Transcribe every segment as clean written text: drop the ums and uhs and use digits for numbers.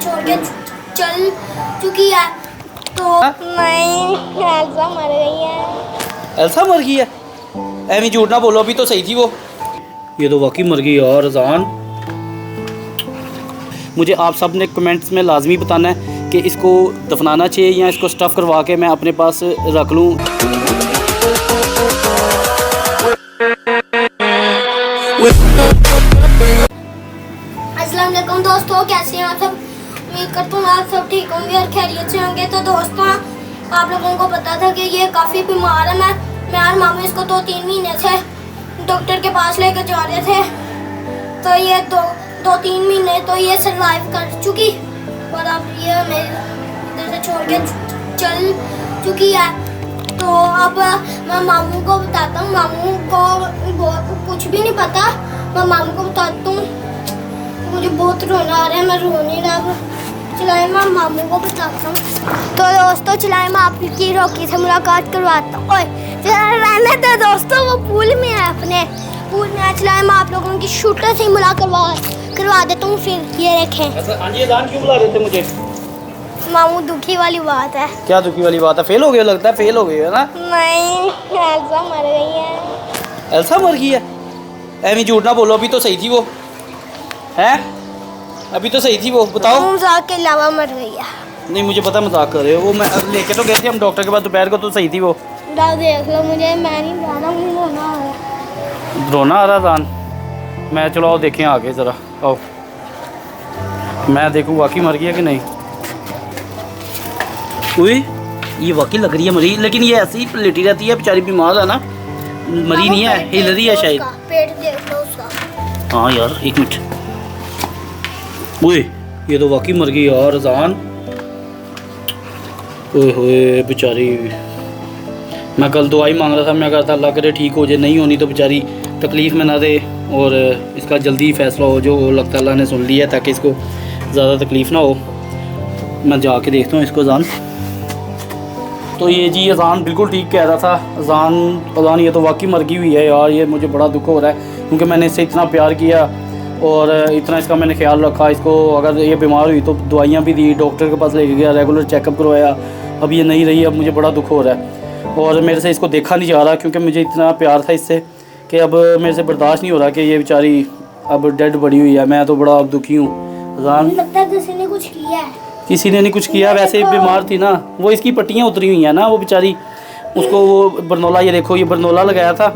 छोड़ के चल चुकी है। तो नहीं, एल्सा मर गई है। एल्सा मर गई है? एवी झूठ ना बोलो, अभी तो सही थी वो। ये तो वाकई मर गई यार अजान। मुझे आप सब ने कमेंट्स में लाजमी बताना है कि इसको दफनाना चाहिए या इसको स्टफ़ करवा के मैं अपने पास रख लूँ। अस्सलाम वालेकुम दोस्तों, कैसे हैं आप सब? उम्मीद करता हूँ आप सब ठीक होंगे और खैरियत से होंगे। तो दोस्तों, आप लोगों को पता था कि ये काफ़ी बीमार है। मैं और मामू इसको 2-3 महीने से डॉक्टर के पास लेकर जा रहे थे। तो ये 2-3 महीने तो ये सर्वाइव कर चुकी और अब ये हमें इधर से छोड़ के चल चुकी है। तो अब मैं मामू को बताता हूँ। मामू को कुछ भी नहीं पता। मैं मामू को बताता हूँ। मुझे बहुत रोना आ रहा है, मैं रो नहीं रहा। चलाए मैं मामू को बताता हूँ। तो दोस्तों चलाए मैं आपकी रोकी से मुलाकात करवाता हूँ। ओए रहने दो दोस्तों, वो पूल में है, अपने पूल में। चलाए मैं आप लोगों की शूटर से मुलाकात करवा देता हूँ। फिर ये देखें। क्यों बुला रहे थे मुझे? मामू दुखी वाली बात है। क्या दुखी वाली बात है? फेल हो गए लगता है, फेल हो गए है ना? नहीं, एल्सा मर गई है। एल्सा मर गई है? एवी झूठ ना बोलो, अभी तो सही थी वो। हैं? अभी तो सही थी वो, बताओ। मजाक के अलावा मर गई है। नहीं मुझे पता मजाक कर रहे हो। वो मैं लेके तो गए थे हम डॉक्टर के पास दोपहर को, तो सही थी वो। देख लो, मुझे मैं नहीं जाना, मुझे रोना आ रहा है। रोना आ रहा दान? मैं चलो आओ देखें आगे ज़रा, आओ मैं देखूँ वाकई मर गया कि नहीं। उई ये वाकई लग रही है मरी, लेकिन ये ऐसी ही लेटी रहती है बेचारी, बीमार है ना, मरी नहीं है, हिल रही है शायद। पेट देख लो उसका। हाँ यार एक मिनट। ओए ये तो वाकई मर गई यार अजान। ओए होए बेचारी। मैं कल दवाई मांग रहा था, मैं कहता अल्लाह करे ठीक हो जाए, नहीं होनी तो बेचारी तकलीफ़ में ना दे और इसका जल्दी फैसला हो जो लगता है अल्लाह ने सुन लिया, ताकि इसको ज़्यादा तकलीफ़ ना हो। मैं जाके देखता हूँ इसको अजान। तो ये जी अजान बिल्कुल ठीक कह रहा था। अजान ये तो वाकई मर गई हुई है यार। ये मुझे बड़ा दुख हो रहा है क्योंकि मैंने इससे इतना प्यार किया और इतना इसका मैंने ख्याल रखा। इसको अगर ये बीमार हुई तो दवाइयाँ भी दी, डॉक्टर के पास लेके गया, रेगुलर चेकअप करवाया। अब ये नहीं रही, अब मुझे बड़ा दुख हो रहा है और मेरे से इसको देखा नहीं जा रहा क्योंकि मुझे इतना प्यार था इससे कि अब मेरे से बर्दाश्त नहीं हो रहा कि ये बेचारी अब डेड पड़ी हुई है। मैं तो बड़ा अब दुखी हूँ अजान। लगता है किसी ने कुछ किया है। किसी ने नहीं कुछ किया, वैसे ही बीमार थी ना वो। इसकी पट्टियाँ उतरी हुई हैं ना वो बेचारी, उसको वो बरनोला, ये देखो ये बरनोला लगाया था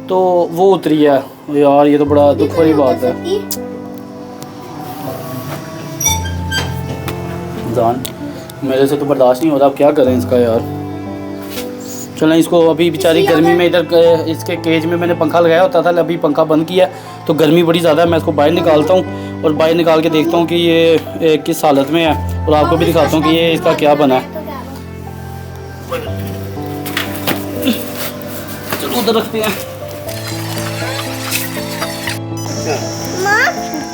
तो वो उतरी है यार। ये तो बड़ा दुख वाली बात है जान। मेरे से तो बर्दाश्त नहीं हो रहा, अब क्या करें इसका यार। चलें इसको अभी बेचारी गर्मी में इधर इसके केज में मैंने पंखा लगाया होता था, अभी पंखा बंद किया तो गर्मी बड़ी ज़्यादा है। मैं इसको बाहर निकालता हूँ और बाहर निकाल के देखता हूँ कि ये किस हालत में है और आपको भी दिखाता हूँ कि ये इसका क्या बना है। चलो उधर रखते हैं।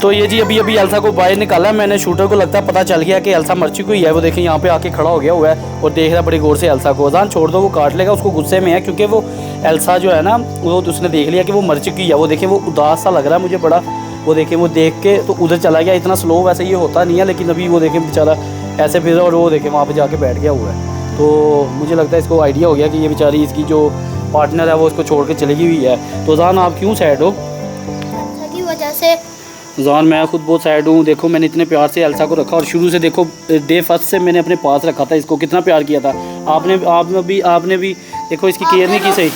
तो ये जी अभी एल्सा को बाहर निकाला मैंने। शूटर को लगता है पता चल गया कि एल्सा मर चुकी है। वो देखें यहाँ पे आके खड़ा हो गया हुआ है और देख रहा है बड़ी गौर से एल्सा को। अजान छोड़ दो, वो काट लेगा, उसको गुस्से में है क्योंकि वो एल्सा जो है ना वो उसने देख लिया कि वो मर चुकी है। वो देखें वो उदास सा लग रहा है मुझे बड़ा। वो देखें वो देख के तो उधर चला गया। इतना स्लो वैसे ये होता नहीं है, लेकिन अभी वो देखें बेचारा ऐसे फिर और वो देखें वहाँ पर जाके बैठ गया हुआ है। तो मुझे लगता है इसको आइडिया हो गया कि ये बेचारी इसकी जो पार्टनर है वो इसको छोड़ के चली गई हुई है। तो अजान आप क्यों सैड हो? की वजह से जान मैं खुद बहुत सैड हूँ। देखो मैंने इतने प्यार से एल्सा को रखा और शुरू से देखो डे फर्स्ट से मैंने अपने पास रखा था इसको, कितना प्यार किया था। आपने भी देखो इसकी केयर नहीं की सही।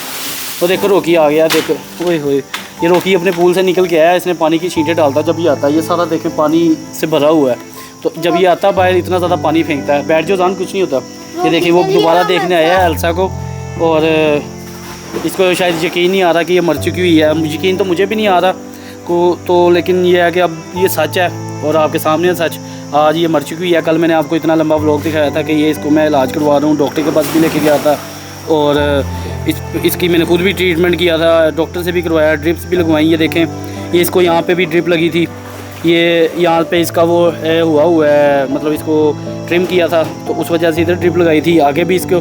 तो देखो रोकी आ गया, देखो ओए होए ये रोकी अपने पूल से निकल के आया। इसने पानी की छींटें डालता जब ये आता है, ये सारा देखें पानी से भरा हुआ है। तो जब ये आता बाहर इतना ज़्यादा पानी फेंकता है। बैठ जो जान कुछ नहीं होता। ये देखिए वो दोबारा देखने आया है एल्सा को और इसको शायद यकीन नहीं आ रहा कि ये मर चुकी हुई है। यकीन तो मुझे भी नहीं आ रहा को तो, लेकिन ये है कि अब ये सच है और आपके सामने है सच। आज ये मर चुकी हुई है। कल मैंने आपको इतना लंबा व्लॉग दिखाया था कि ये इसको मैं इलाज करवा रहा हूँ, डॉक्टर के पास भी लेके गया था और इसकी मैंने खुद भी ट्रीटमेंट किया था, डॉक्टर से भी करवाया, ड्रिप्स भी लगवाई। ये देखें ये इसको यहाँ पे भी ड्रिप लगी थी। ये यहाँ पे इसका वो हुआ है, मतलब इसको ट्रिम किया था तो उस वजह से इधर ड्रिप लगाई थी। आगे भी इसको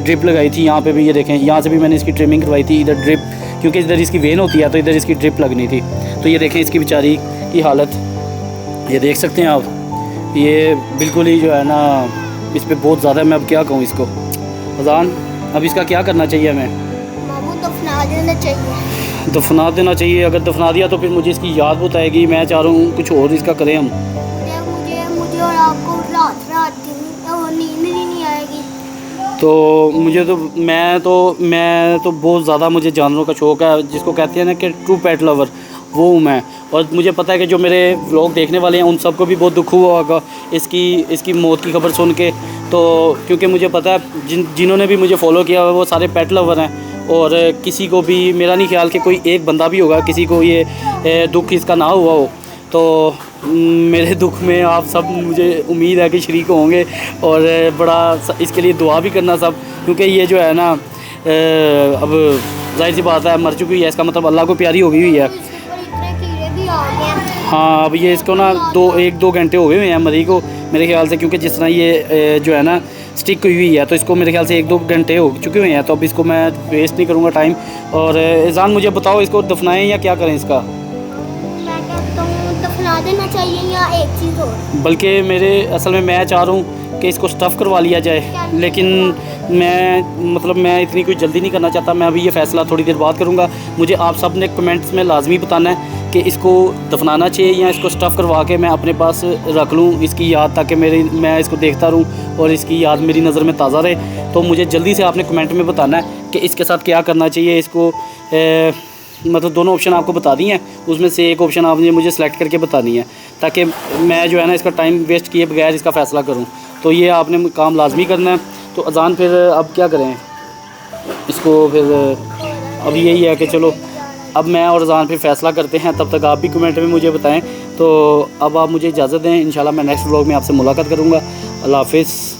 ड्रिप लगाई थी, यहाँ पे भी ये देखें यहाँ से भी मैंने इसकी ट्रिमिंग करवाई थी। इधर ड्रिप क्योंकि इधर इसकी वेन होती है तो इधर इसकी ड्रिप लगनी थी। तो ये देखें इसकी बेचारी की हालत, ये देख सकते हैं आप। ये बिल्कुल ही जो है ना, इस पे बहुत ज़्यादा, मैं अब क्या कहूँ इसको। अजान, अब इसका क्या करना चाहिए हमें? मामू दफना देना चाहिए। दफना देना चाहिए। अगर दफना दिया तो फिर मुझे इसकी याद बहुत आएगी। मैं चाह रहा हूँ कुछ और इसका करें हम। मुझे मुझे और आपको रात रात दिन और नींद नहीं आएगी। तो मुझे तो मैं तो बहुत ज़्यादा, मुझे जानवरों का शौक़ है, जिसको कहते हैं ना कि ट्रू पेट लवर, वो हूँ मैं। और मुझे पता है कि जो मेरे व्लॉग देखने वाले हैं उन सबको भी बहुत दुख हुआ होगा इसकी मौत की खबर सुन के। तो क्योंकि मुझे पता है जिन्होंने भी मुझे फॉलो किया वो सारे पेट लवर हैं, और किसी को भी, मेरा नहीं ख्याल कि कोई एक बंदा भी होगा किसी को ये दुख इसका ना हुआ हो। तो मेरे दुख में आप सब, मुझे उम्मीद है कि शरीक होंगे, और बड़ा इसके लिए दुआ भी करना सब, क्योंकि ये जो है ना अब जाहिर सी बात है मर चुकी है, इसका मतलब अल्लाह को प्यारी हो गई हुई है। हाँ, अब ये इसको ना 1-2 घंटे हो गए हैं मरी को मेरे ख्याल से, क्योंकि जिस तरह ये जो है ना स्टिक हुई है, तो इसको मेरे ख्याल से 1-2 घंटे हो चुके हुए हैं। तो अब इसको मैं वेस्ट नहीं करूँगा टाइम। और एजान, मुझे बताओ इसको दफनाएं या क्या करें इसका? मैं कहता हूँ दफना देना चाहिए, या एक चीज़ और। बल्कि मेरे असल में मैं चाह रहा हूँ कि इसको स्टफ़ करवा लिया जाए, लेकिन मैं इतनी कोई जल्दी नहीं करना चाहता। मैं अभी ये फ़ैसला थोड़ी देर बाद करूँगा। मुझे आप सब ने कमेंट्स में लाजमी बताना है कि इसको दफनाना चाहिए या इसको स्टफ़ करवा के मैं अपने पास रख लूँ इसकी याद, ताकि मैं इसको देखता रहूँ और इसकी याद मेरी नज़र में ताज़ा रहे। तो मुझे जल्दी से आपने कमेंट में बताना है कि इसके साथ क्या करना चाहिए। इसको मतलब दोनों ऑप्शन आपको बता दिए हैं, उसमें से एक ऑप्शन आपने मुझे सेलेक्ट करके बतानी है, ताकि मैं जो है ना इसका टाइम वेस्ट किए बगैर इसका फ़ैसला करूं। तो ये आपने काम लाजमी करना है। तो अजान, फिर अब क्या करें इसको? फिर अब यही है कि चलो अब मैं और अजान फिर फ़ैसला करते हैं, तब तक आप भी कमेंट में मुझे बताएँ। तो अब आप मुझे इजाज़त दें, इंशाल्लाह मैं नेक्स्ट व्लॉग में आपसे मुलाकात करूँगा। अल्लाह हाफ़िज़।